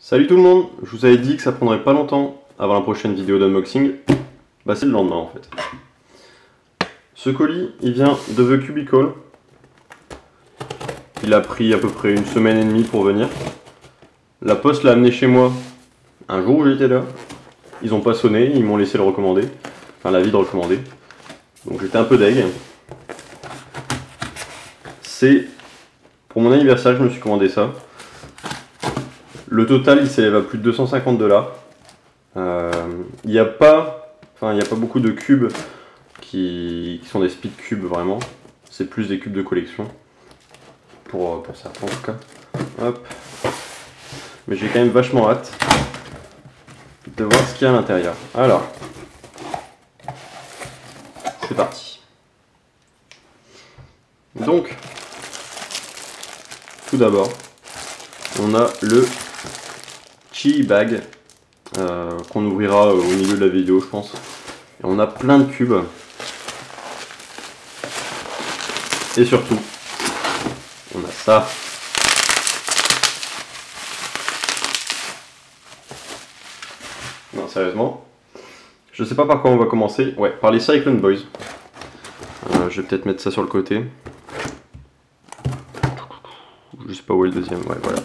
Salut tout le monde, je vous avais dit que ça prendrait pas longtemps avant la prochaine vidéo d'unboxing. Bah c'est le lendemain en fait. Ce colis, il vient de The Cubicle. Il a pris à peu près une semaine et demie pour venir. La poste l'a amené chez moi un jour où j'étais là. Ils ont pas sonné, ils m'ont laissé le recommander. Enfin l'avis de recommander. Donc j'étais un peu deg. C'est pour mon anniversaire, je me suis commandé ça. Le total il s'élève à plus de 250 $. Il n'y a pas beaucoup de cubes qui sont des speed cubes vraiment. C'est plus des cubes de collection. Pour certains en tout cas. Hop. Mais j'ai quand même vachement hâte de voir ce qu'il y a à l'intérieur. Alors, c'est parti. Donc, tout d'abord, on a le Chili Bag qu'on ouvrira au milieu de la vidéo, je pense. Et on a plein de cubes. Et surtout, on a ça. Non, sérieusement. Je sais pas par quoi on va commencer. Ouais, par les Cyclone Boys. Je vais peut-être mettre ça sur le côté. Je sais pas où est le deuxième. Ouais, voilà.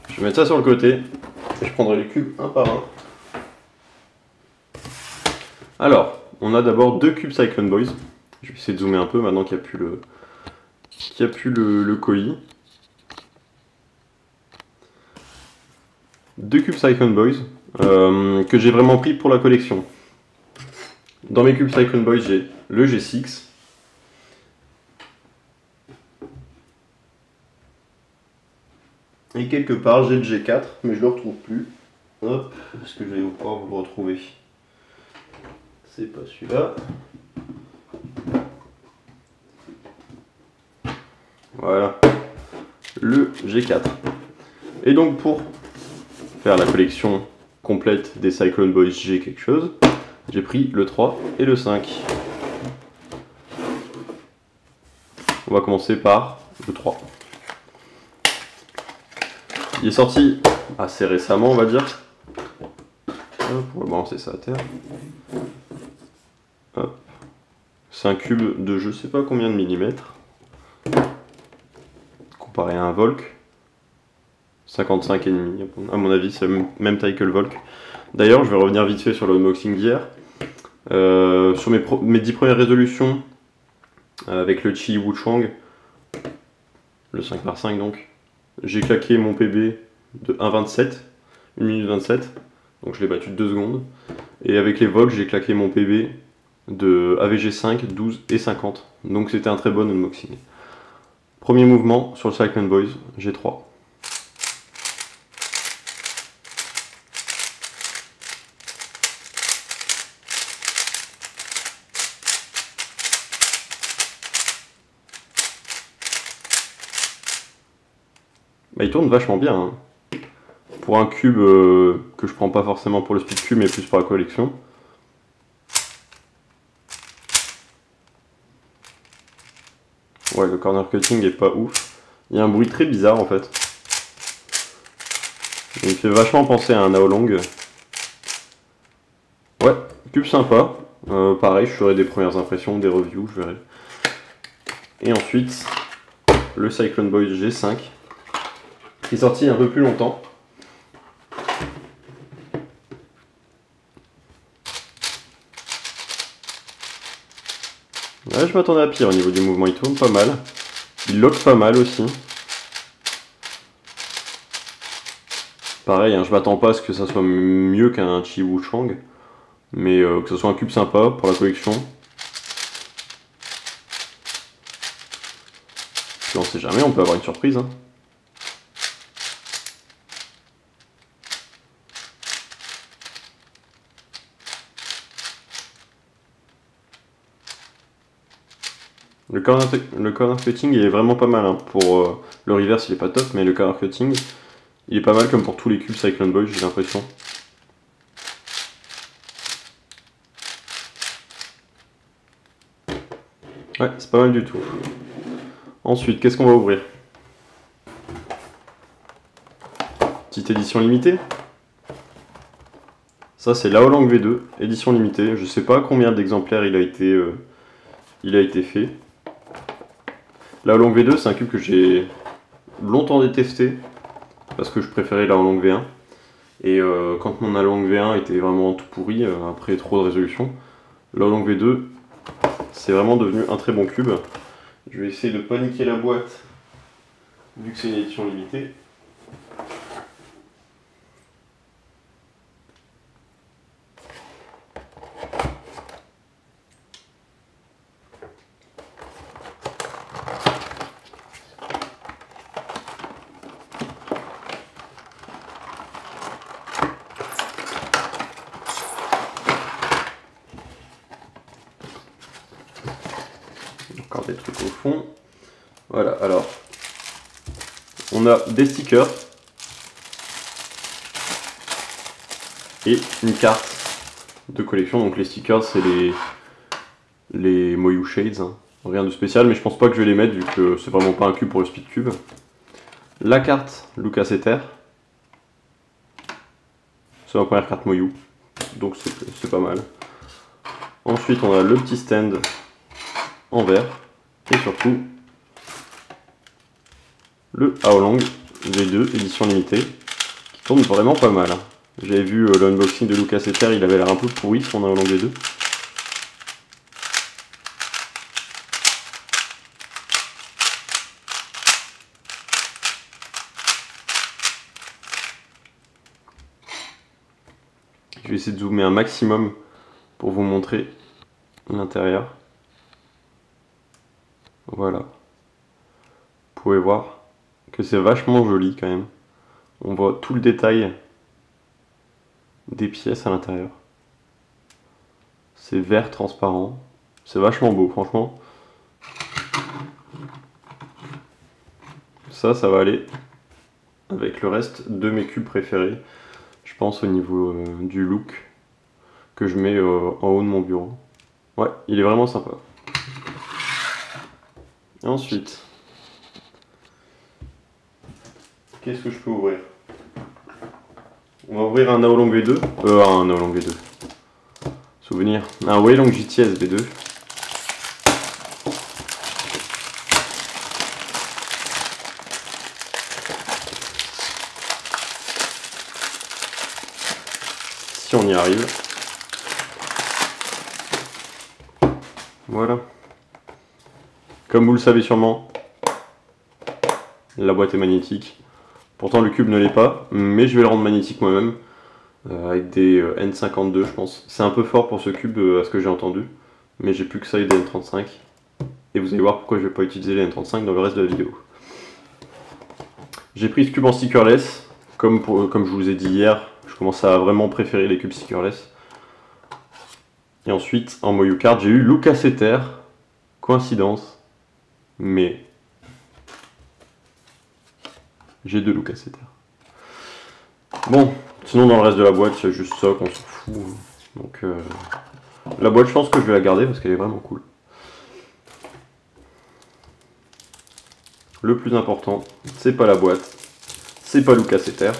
Je vais mettre ça sur le côté. Et je prendrai les cubes un par un. Alors, on a d'abord deux cubes Cyclone Boys. Je vais essayer de zoomer un peu maintenant qu'il n'y a plus le colis. Deux cubes Cyclone Boys que j'ai vraiment pris pour la collection. Dans mes cubes Cyclone Boys, j'ai le G6. Et quelque part, j'ai le G4, mais je le retrouve plus. Hop, est-ce que je vais pouvoir vous le retrouver? C'est pas celui-là. Voilà, le G4. Et donc pour faire la collection complète des Cyclone Boys G quelque chose, j'ai pris le 3 et le 5. On va commencer par le 3. Il est sorti assez récemment, on va dire. On va balancer ça à terre. C'est un cube de je sais pas combien de millimètres. Comparé à un Volk. 55,5. À mon avis, c'est la même taille que le Volk. D'ailleurs, je vais revenir vite fait sur l'unboxing d'hier. Sur mes 10 premières résolutions, avec le Chi Wuchang, le 5x5 donc, j'ai claqué mon PB de 1,27, 1 minute 27, donc je l'ai battu de 2 secondes. Et avec les Volk, j'ai claqué mon PB de AVG 5, 12 et 50. Donc c'était un très bon unboxing. Premier mouvement sur le Cyclone Boys, G3. Bah, il tourne vachement bien. Hein. Pour un cube que je prends pas forcément pour le speed cube, mais plus pour la collection. Ouais, le corner cutting est pas ouf. Il y a un bruit très bizarre en fait. Il me fait vachement penser à un Aolong. Ouais, cube sympa. Pareil, je ferai des premières impressions, des reviews, je verrai. Et ensuite, le Cyclone Boys G5. Qui est sorti un peu plus longtemps. Ouais, je m'attendais à pire au niveau du mouvement, il tourne pas mal. Il lock pas mal aussi. Pareil, hein, je m'attends pas à ce que ça soit mieux qu'un Chi Wuchang. Mais que ce soit un cube sympa pour la collection. Puis on sait jamais, on peut avoir une surprise. Hein. Le corner cutting il est vraiment pas mal. Hein. Pour le reverse il est pas top, mais le corner cutting il est pas mal comme pour tous les cubes Cyclone Boys, j'ai l'impression. Ouais, c'est pas mal du tout. Ensuite, qu'est-ce qu'on va ouvrir? petite édition limitée. Ça c'est Laolang V2, édition limitée. Je sais pas combien d'exemplaires il a été fait. Laolang V2 c'est un cube que j'ai longtemps détesté parce que je préférais Laolang V1. Et quand mon Laolang V1 était vraiment tout pourri, après trop de résolution, Laolang V2 c'est vraiment devenu un très bon cube. Je vais essayer de pas niquer la boîte vu que c'est une édition limitée. Encore des trucs au fond. Voilà, alors on a des stickers et une carte de collection. Donc les stickers c'est les Moyu Shades, hein. Rien de spécial, mais je pense pas que je vais les mettre vu que c'est vraiment pas un cube pour le Speed Cube. La carte Lucas Ether, c'est ma première carte Moyu, donc c'est pas mal. Ensuite on a le petit stand en verre et surtout le Aolang V2 édition limitée qui tourne vraiment pas mal. J'avais vu l'unboxing de Lucas Ether, il avait l'air un peu pourri son Aolang V2. Je vais essayer de zoomer un maximum pour vous montrer l'intérieur. Voilà. Vous pouvez voir que c'est vachement joli quand même. On voit tout le détail des pièces à l'intérieur. C'est vert transparent. C'est vachement beau, franchement. Ça va aller avec le reste de mes cubes préférés. Je pense au niveau du look que je mets en haut de mon bureau. Ouais, il est vraiment sympa. Ensuite, qu'est-ce que je peux ouvrir? On va ouvrir un Aolang V2. Un Aolang V2. Souvenir. Un Weilong GTS V2. Si on y arrive. Voilà. Comme vous le savez sûrement, la boîte est magnétique. Pourtant le cube ne l'est pas, mais je vais le rendre magnétique moi-même. Avec des N52 je pense. C'est un peu fort pour ce cube à ce que j'ai entendu. Mais j'ai plus que ça et des N35. Et vous allez voir pourquoi je ne vais pas utiliser les N35 dans le reste de la vidéo. J'ai pris ce cube en stickerless. Comme je vous ai dit hier, je commence à vraiment préférer les cubes stickerless. Et ensuite, en Moyu Card, j'ai eu Lucas Ether. Coïncidence. Mais j'ai deux Lucas Ether. Bon, sinon dans le reste de la boîte, c'est juste ça qu'on s'en fout. Donc la boîte, je pense que je vais la garder parce qu'elle est vraiment cool. Le plus important, c'est pas la boîte, c'est pas Lucas Ether.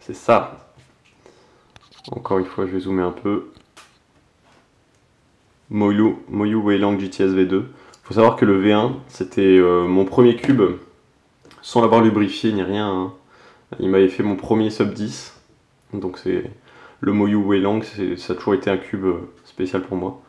C'est ça. Encore une fois, je vais zoomer un peu. Moyu Weilong GTS V2. Faut savoir que le V1, c'était mon premier cube, sans l'avoir lubrifié ni rien. Hein. Il m'avait fait mon premier sub 10. Donc c'est le Moyu Weilong, ça a toujours été un cube spécial pour moi.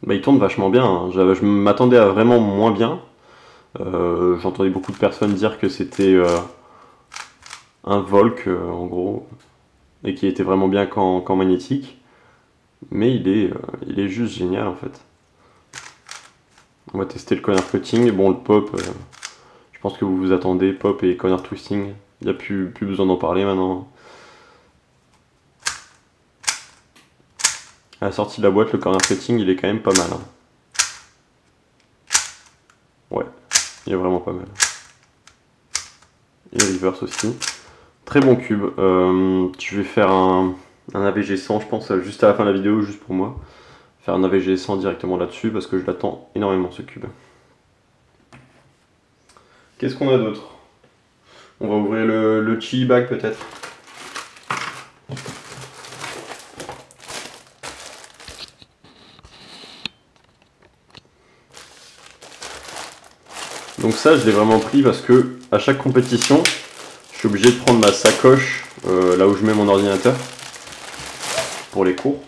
Bah, il tourne vachement bien, hein. Je m'attendais à vraiment moins bien. J'entendais beaucoup de personnes dire que c'était un Volk en gros, et qui était vraiment bien qu'en magnétique. Mais il est juste génial en fait. On va tester le corner cutting. Bon, le pop, je pense que vous vous attendez, pop et corner twisting. Il n'y a plus besoin d'en parler maintenant. À la sortie de la boîte, le corner cutting il est quand même pas mal. Hein. Ouais, il est vraiment pas mal. Et reverse aussi. Très bon cube. Je vais faire un AVG 100, je pense, juste à la fin de la vidéo, juste pour moi. Faire un AVG 100 directement là-dessus parce que je l'attends énormément ce cube. Qu'est-ce qu'on a d'autre? On va ouvrir le chili bag peut-être. Donc ça, je l'ai vraiment pris parce que à chaque compétition, je suis obligé de prendre ma sacoche là où je mets mon ordinateur pour les cours.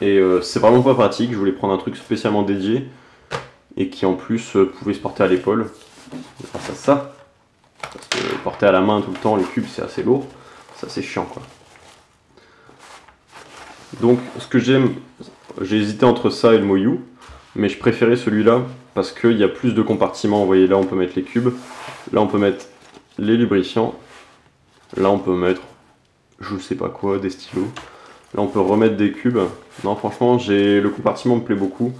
Et c'est vraiment pas pratique, je voulais prendre un truc spécialement dédié et qui en plus pouvait se porter à l'épaule grâce à ça. Parce que porter à la main tout le temps les cubes c'est assez lourd, c'est assez chiant quoi. Donc ce que j'aime, j'ai hésité entre ça et le Moyu, mais je préférais celui-là parce qu'il y a plus de compartiments. Vous voyez là on peut mettre les cubes, là on peut mettre les lubrifiants, là on peut mettre je sais pas quoi, des stylos, là on peut remettre des cubes. Non franchement le compartiment me plaît beaucoup.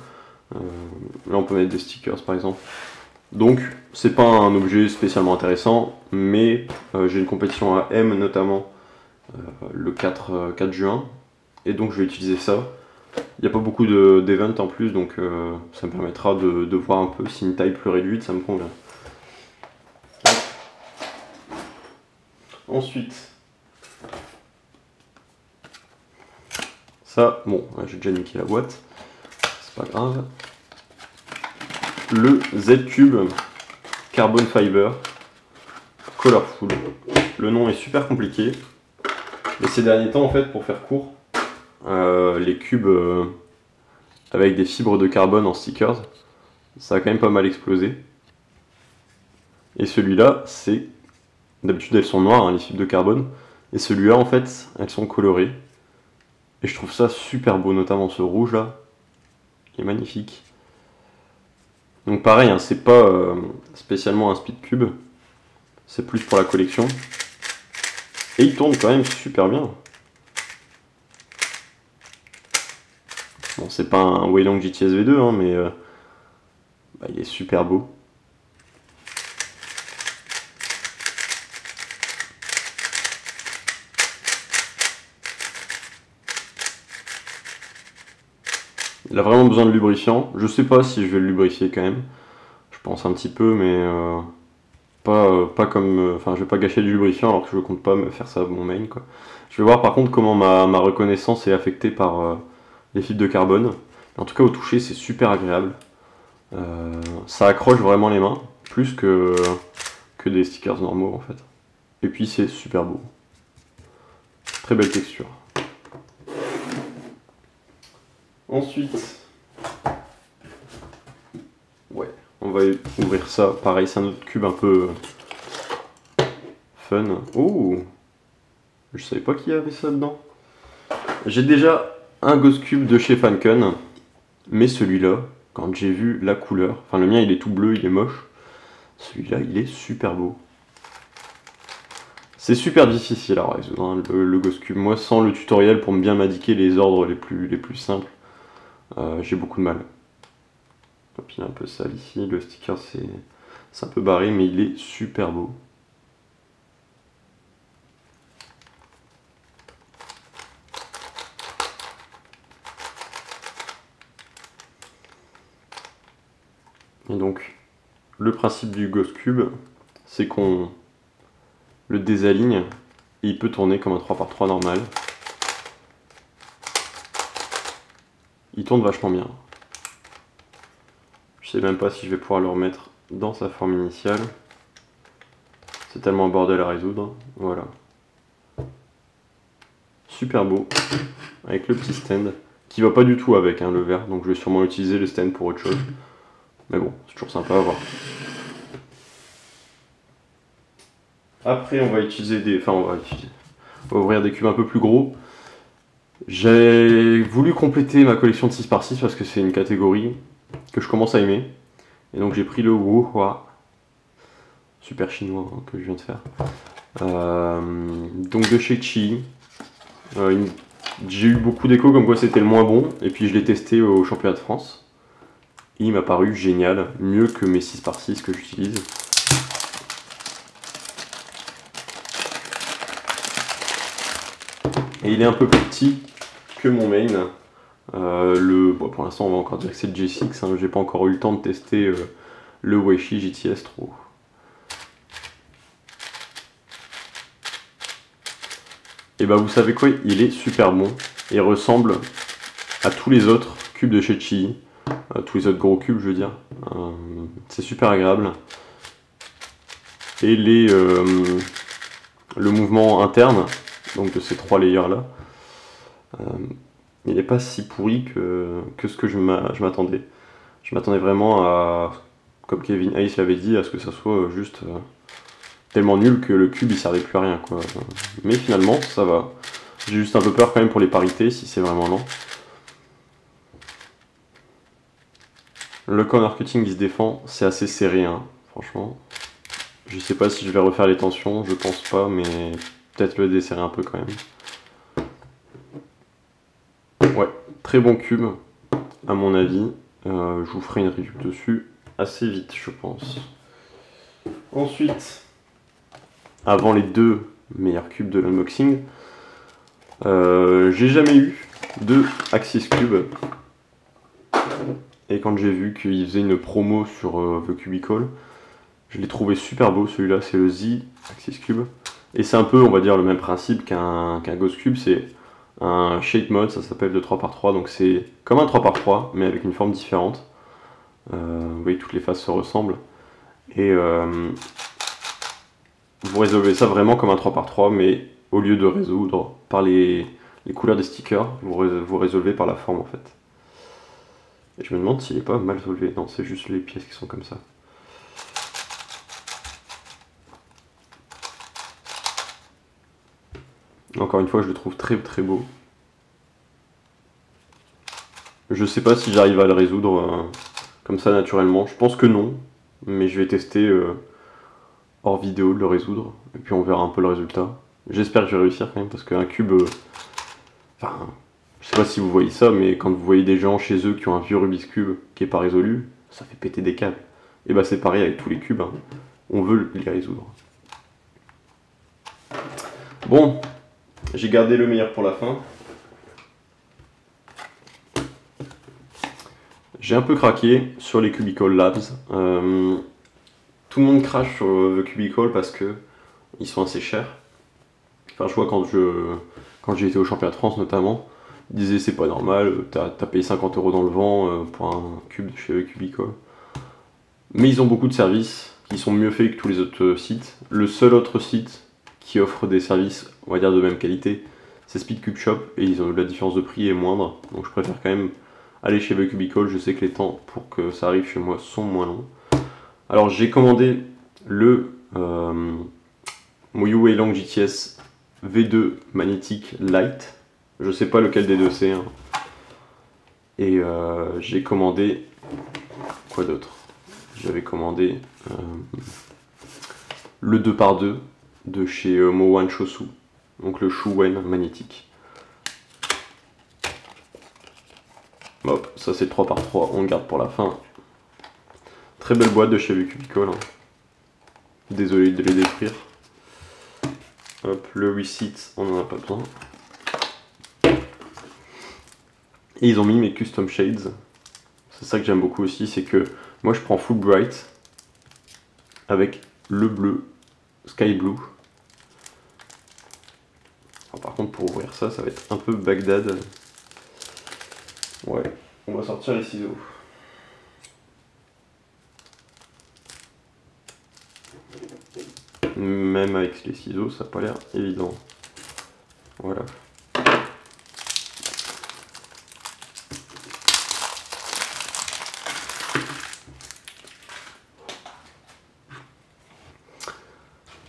Là on peut mettre des stickers par exemple. Donc c'est pas un objet spécialement intéressant, mais j'ai une compétition à M notamment le 4 juin, et donc je vais utiliser ça. Il n'y a pas beaucoup d'events en plus, donc ça me permettra de voir un peu si une taille plus réduite ça me convient. Ensuite, ça, bon, j'ai déjà niqué la boîte, c'est pas grave. Le Z-Cube Carbon Fiber Colorful. Le nom est super compliqué. Et ces derniers temps, en fait, pour faire court, les cubes avec des fibres de carbone en stickers, ça a quand même pas mal explosé. Et celui-là, c'est... D'habitude, elles sont noires, hein, les fibres de carbone. Et celui-là, en fait, elles sont colorées. Et je trouve ça super beau, notamment ce rouge-là, qui est magnifique. Donc pareil, hein, c'est pas spécialement un speed cube, c'est plus pour la collection. Et il tourne quand même super bien. Bon, c'est pas un Weilong GTS V2, hein, mais bah, il est super beau. Il a vraiment besoin de lubrifiant. Je sais pas si je vais le lubrifier quand même. Je pense un petit peu, mais pas comme... Enfin, je vais pas gâcher du lubrifiant alors que je compte pas me faire ça mon main, quoi. Je vais voir par contre comment ma reconnaissance est affectée par les fibres de carbone. En tout cas, au toucher, c'est super agréable. Ça accroche vraiment les mains, plus que des stickers normaux en fait. Et puis c'est super beau. Très belle texture. Ensuite, ouais, on va ouvrir ça. Pareil, c'est un autre cube un peu fun. Oh, je savais pas qu'il y avait ça dedans. J'ai déjà un Ghost Cube de chez Fancon, mais celui-là, quand j'ai vu la couleur, enfin le mien il est tout bleu, il est moche. Celui-là, il est super beau. C'est super difficile à résoudre, hein, le Ghost Cube. Moi, sans le tutoriel pour bien m'indiquer les ordres les plus simples, j'ai beaucoup de mal. Hop, il est un peu sale ici, le sticker c'est un peu barré, mais il est super beau. Et donc, le principe du Ghost Cube, c'est qu'on le désaligne et il peut tourner comme un 3x3 normal. Il tourne vachement bien. Je sais même pas si je vais pouvoir le remettre dans sa forme initiale. C'est tellement un bordel à résoudre. Voilà. Super beau. Avec le petit stand. Qui va pas du tout avec hein, le verre. Donc je vais sûrement utiliser le stand pour autre chose. Mais bon, c'est toujours sympa à voir. Après on va utiliser des... Enfin on va ouvrir des cubes un peu plus gros. J'ai voulu compléter ma collection de 6x6 parce que c'est une catégorie que je commence à aimer. Et donc j'ai pris le Wuhua, super chinois hein, que je viens de faire. Donc de chez Chi, une J'ai eu beaucoup d'échos comme quoi c'était le moins bon, et puis je l'ai testé au championnat de France. Et il m'a paru génial, mieux que mes 6x6 que j'utilise. Et il est un peu plus petit que mon main. Pour l'instant, on va encore dire que c'est le G6. Hein, j'ai pas encore eu le temps de tester le Weishi GTS trop. Et bah, vous savez quoi, il est super bon. Il ressemble à tous les autres cubes de chez Qi, tous les autres gros cubes, je veux dire. C'est super agréable. Et le mouvement interne, donc de ces 3 layers là, il n'est pas si pourri que ce que je m'attendais. Je m'attendais vraiment à, comme Kevin Hayes l'avait dit, à ce que ça soit juste tellement nul que le cube il servait plus à rien, quoi. Mais finalement ça va. J'ai juste un peu peur quand même pour les parités si c'est vraiment lent. Le corner cutting il se défend, c'est assez serré, hein, franchement. Je sais pas si je vais refaire les tensions, je pense pas, mais peut-être le desserrer un peu quand même. Ouais, très bon cube, à mon avis. Je vous ferai une review dessus assez vite, je pense. Ensuite, avant les 2 meilleurs cubes de l'unboxing, j'ai jamais eu de Axis Cube. Et quand j'ai vu qu'il faisait une promo sur The Cubicle, je l'ai trouvé super beau. Celui-là, c'est le Z Axis Cube. Et c'est un peu, on va dire, le même principe qu'un Ghost Cube. C'est un shape mode, ça s'appelle de 3x3. Donc c'est comme un 3x3, mais avec une forme différente. Vous voyez, toutes les faces se ressemblent. Et vous résolvez ça vraiment comme un 3x3, mais au lieu de résoudre par les couleurs des stickers, vous résolvez par la forme en fait. Et je me demande s'il est pas mal solvé. Non, c'est juste les pièces qui sont comme ça. Encore une fois, je le trouve très très beau. Je sais pas si j'arrive à le résoudre comme ça naturellement. Je pense que non, mais je vais tester hors vidéo de le résoudre. Et puis on verra un peu le résultat. J'espère que je vais réussir quand même parce qu'un cube... Enfin, je sais pas si vous voyez ça, mais quand vous voyez des gens chez eux qui ont un vieux Rubik's Cube qui est pas résolu, ça fait péter des câbles. Et bah c'est pareil avec tous les cubes, hein. On veut les résoudre. Bon, j'ai gardé le meilleur pour la fin. J'ai un peu craqué sur les Cubicle Labs. Tout le monde crache sur The Cubicle parce que ils sont assez chers. Enfin, je vois quand j'ai été au championnat de France notamment, ils disaient c'est pas normal, t'as payé 50 € dans le vent pour un cube de chez Cubicle. Mais ils ont beaucoup de services qui sont mieux faits que tous les autres sites. Le seul autre site qui offre des services, on va dire de même qualité, c'est Speed Cube Shop et la différence de prix est moindre. Donc je préfère quand même aller chez The Cubicle. Je sais que les temps pour que ça arrive chez moi sont moins longs. Alors j'ai commandé le Moyu Wei-Long GTS V2 magnétique light. Je sais pas lequel des deux c'est. Hein. Et j'ai commandé quoi d'autre? J'avais commandé le 2x2 de chez Mowan Shosu, donc le Shuwen magnétique. Hop, ça c'est 3x3, on le garde pour la fin. Très belle boîte de chez Cubicle. Hein. Désolé de les détruire. Hop, le receipt, on n'en a pas besoin. Et ils ont mis mes custom shades. C'est ça que j'aime beaucoup aussi, c'est que moi je prends Full Bright avec le bleu, Sky Blue. Alors, par contre pour ouvrir ça, ça va être un peu Bagdad. Ouais, on va sortir les ciseaux. Même avec les ciseaux, ça n'a pas l'air évident. Voilà.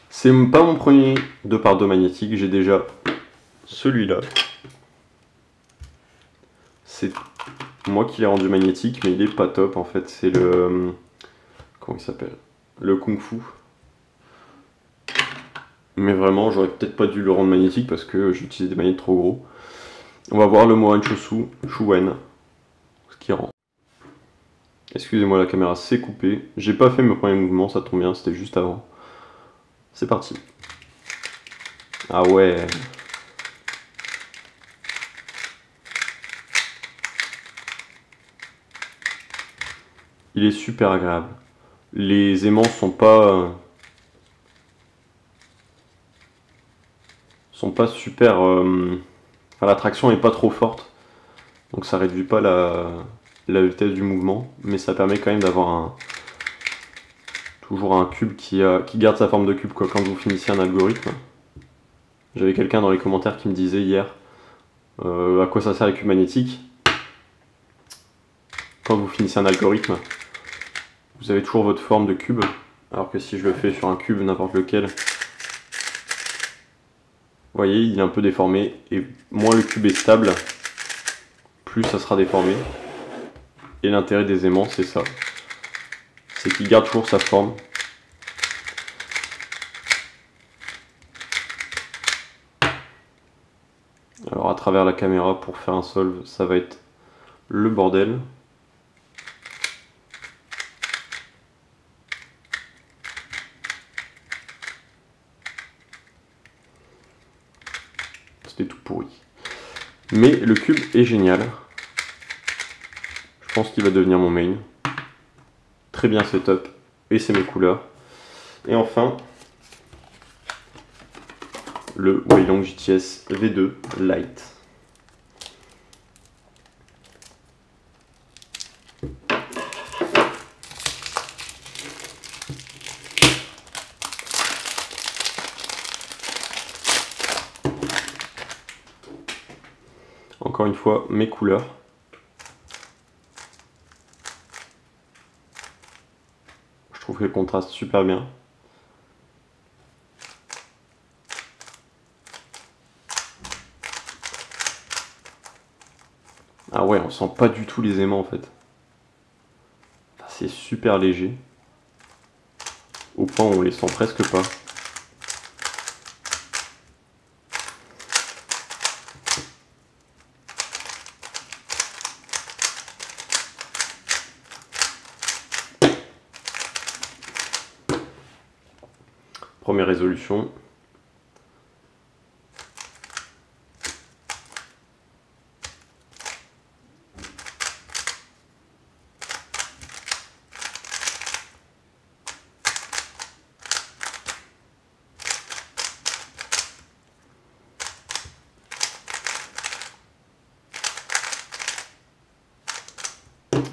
C'est pas mon premier 2x2 magnétique, j'ai déjà celui-là. C'est moi qui l'ai rendu magnétique, mais il est pas top en fait. C'est le... Comment il s'appelle? Le Kung Fu. Mais vraiment, j'aurais peut-être pas dû le rendre magnétique parce que j'utilisais des magnétos trop gros. On va voir le Mohan Chosu Shuwen, ce qui rend. Excusez-moi, la caméra s'est coupée. J'ai pas fait mes premiers mouvements, ça tombe bien, c'était juste avant. C'est parti. Ah ouais. Il est super agréable. Les aimants sont pas super. Enfin, la traction est pas trop forte, donc ça réduit pas la vitesse du mouvement, mais ça permet quand même d'avoir toujours un cube qui garde sa forme de cube quoi, quand vous finissez un algorithme. J'avais quelqu'un dans les commentaires qui me disait hier à quoi ça sert les cubes magnétiques. Quand vous finissez un algorithme, vous avez toujours votre forme de cube, alors que si je le fais sur un cube n'importe lequel, vous voyez, il est un peu déformé, et moins le cube est stable, plus ça sera déformé. Et l'intérêt des aimants, c'est ça. C'est qu'il garde toujours sa forme. Alors à travers la caméra, pour faire un solve, ça va être le bordel. C'était tout pourri. Mais le cube est génial. Je pense qu'il va devenir mon main. Très bien setup. Et c'est mes couleurs. Et enfin, le Weilong JTS V2 Lite. Encore une fois, mes couleurs. Je trouve que le contraste super bien. Ah ouais, on sent pas du tout les aimants en fait. C'est super léger. Au point où on les sent presque pas. Première résolution.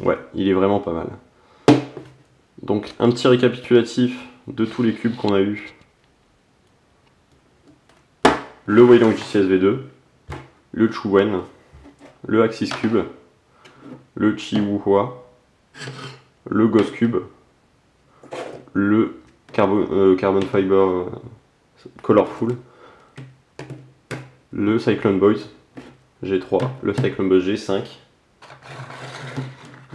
Ouais, il est vraiment pas mal. Donc un petit récapitulatif de tous les cubes qu'on a eu. Le Weilong JTS V2, le Shuwen, le Axis Cube, le Chi-Wuhua, le Ghost Cube, le Carbon Fiber Colorful, le Cyclone Boys G3, le Cyclone Boys G5,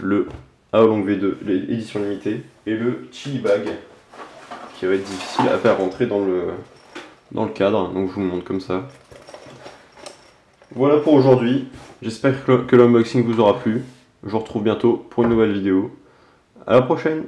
le Aolong V2 édition limitée et le Chili Bag qui va être difficile à faire rentrer dans le cadre, donc je vous le montre comme ça. Voilà pour aujourd'hui, j'espère que l'unboxing vous aura plu. Je vous retrouve bientôt pour une nouvelle vidéo. À la prochaine!